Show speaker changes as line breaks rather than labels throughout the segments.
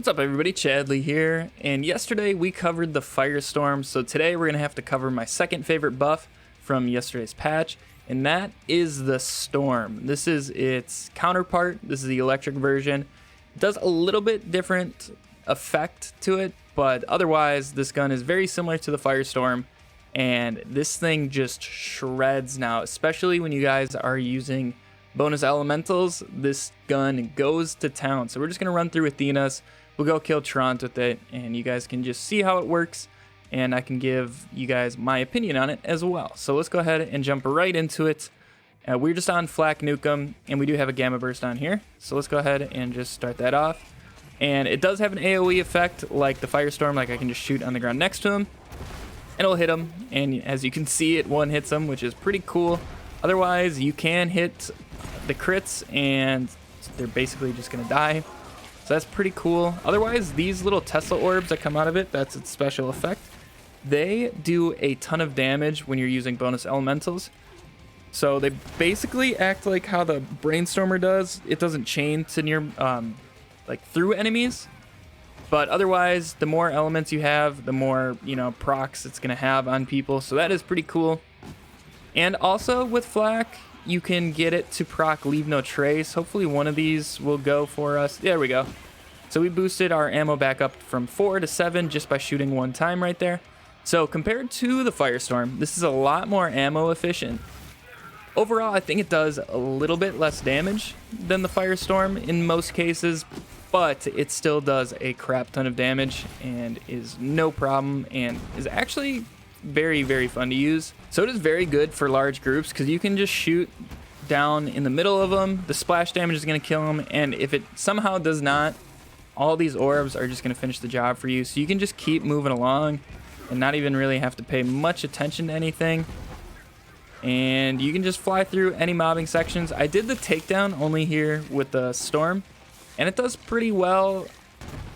What's up everybody, Chadley here, and yesterday we covered the Firestorm, so today we're going to have to cover my second favorite buff from yesterday's patch, and that is the Storm. This is its counterpart. This is the electric version. It does a little bit different effect to it, but otherwise this gun is very similar to the Firestorm, and this thing just shreds now, especially when you guys are using bonus elementals. This gun goes to town. So we're just going to run through Athena's. We'll go kill Trant with it, and you guys can just see how it works, and I can give you guys my opinion on it as well. So let's go ahead and jump right into it. We're just on Flak Nukem, and we do have a Gamma Burst on here. So let's go ahead and just start that off. And it does have an AoE effect like the Firestorm, like I can just shoot on the ground next to him, and it'll hit him. And as you can see, it one hits him, which is pretty cool. Otherwise, you can hit the crits, and they're basically just going to die. So that's pretty cool. Otherwise, these little Tesla orbs that come out of it, that's its special effect. They do a ton of damage when you're using bonus elementals. So they basically act like how the Brainstormer does. It doesn't chain to near, like through enemies. But otherwise, the more elements you have, the more, procs it's going to have on people. So that is pretty cool. And also with Flak, you can get it to proc Leave No Trace. Hopefully one of these will go for us. There we go. So we boosted our ammo back up from 4 to 7 just by shooting one time right there. So compared to the Firestorm, this is a lot more ammo efficient. Overall, I think it does a little bit less damage than the Firestorm in most cases, but it still does a crap ton of damage and is no problem and is actually very, very fun to use. So it is very good for large groups because you can just shoot down in the middle of them. The splash damage is going to kill them, and if it somehow does not, all these orbs are just going to finish the job for you. So you can just keep moving along and not even really have to pay much attention to anything. And you can just fly through any mobbing sections. I did the takedown only here with the Storm, and it does pretty well.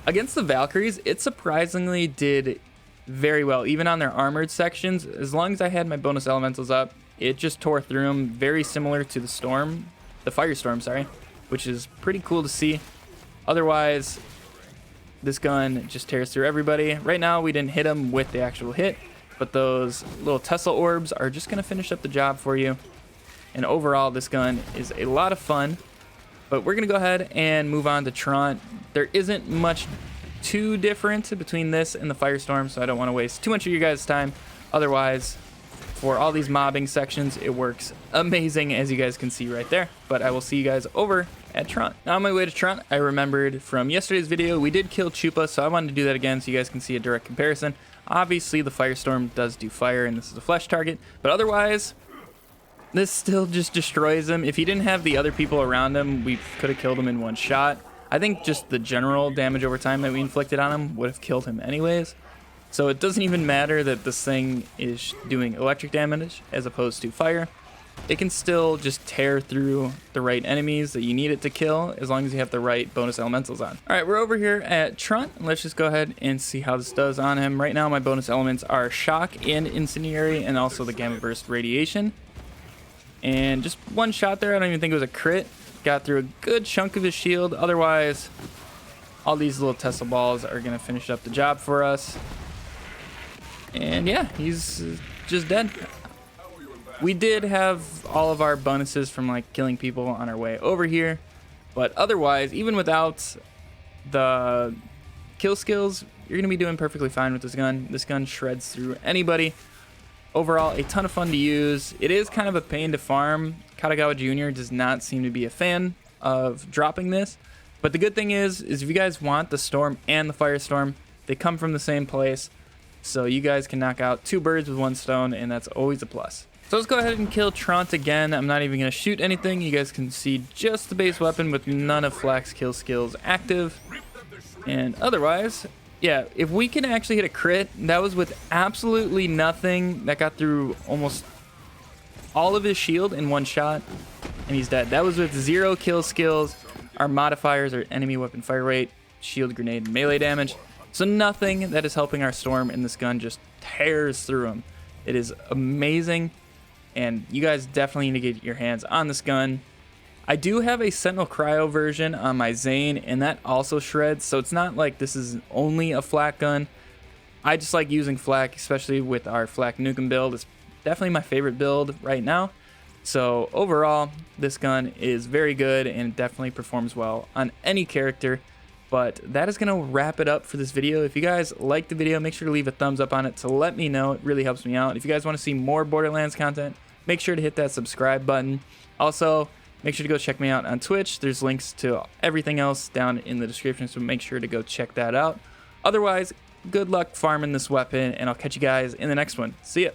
Against the Valkyries, it surprisingly did very well, even on their armored sections. As long as I had my bonus elementals up, it just tore through them, very similar to the Storm, the Firestorm, sorry, which is pretty cool to see. Otherwise, this gun just tears through everybody. Right now, we didn't hit them with the actual hit, but those little Tesla orbs are just going to finish up the job for you. And overall, this gun is a lot of fun. But we're going to go ahead and move on to Trant. There isn't much too different between this and the Firestorm, so I don't want to waste too much of your guys' time. Otherwise, for all these mobbing sections, it works amazing, as you guys can see right there. But I will see you guys over at Trant. Now on my way to Trant, I remembered from yesterday's video, we did kill Chupa, so I wanted to do that again so you guys can see a direct comparison. Obviously, the Firestorm does do fire, and this is a flesh target, but otherwise, this still just destroys him. If he didn't have the other people around him, we could have killed him in one shot. I think just the general damage over time that we inflicted on him would have killed him anyways. So it doesn't even matter that this thing is doing electric damage as opposed to fire. It can still just tear through the right enemies that you need it to kill as long as you have the right bonus elementals on. Alright, we're over here at Trant. Let's just go ahead and see how this does on him. Right now my bonus elements are Shock and Incendiary, and also the Gamma Burst Radiation. And just one shot there, I don't even think it was a crit. Got through a good chunk of his shield. Otherwise, all these little Tesla balls are going to finish up the job for us. And yeah, he's just dead. We did have all of our bonuses from like killing people on our way over here. But otherwise, even without the kill skills, you're going to be doing perfectly fine with this gun. This gun shreds through anybody. Overall, a ton of fun to use. It is kind of a pain to farm. Katagawa Jr. does not seem to be a fan of dropping this. But the good thing is if you guys want the Storm and the Firestorm, they come from the same place. So you guys can knock out 2 birds with 1 stone, and that's always a plus. So let's go ahead and kill Trant again. I'm not even going to shoot anything. You guys can see just the base weapon with none of Flak's kill skills active. And otherwise, yeah, if we can actually hit a crit, that was with absolutely nothing. That got through almost all of his shield in one shot, and he's dead. That was with 0 kill skills. Our modifiers are enemy weapon fire rate, shield, grenade, and melee damage. So nothing that is helping our Storm, and this gun just tears through him. It is amazing, and you guys definitely need to get your hands on this gun. I do have a Sentinel Cryo version on my Zane, and that also shreds, so it's not like this is only a flak gun. I just like using flak, especially with our flak Nukem build. It's definitely my favorite build right now. So overall, this gun is very good and definitely performs well on any character. But that is going to wrap it up for this video. If you guys liked the video, make sure to leave a thumbs up on it to let me know. It really helps me out. If you guys want to see more Borderlands content, make sure to hit that subscribe button. Also, make sure to go check me out on Twitch. There's links to everything else down in the description, so make sure to go check that out. Otherwise, good luck farming this weapon, and I'll catch you guys in the next one. See ya.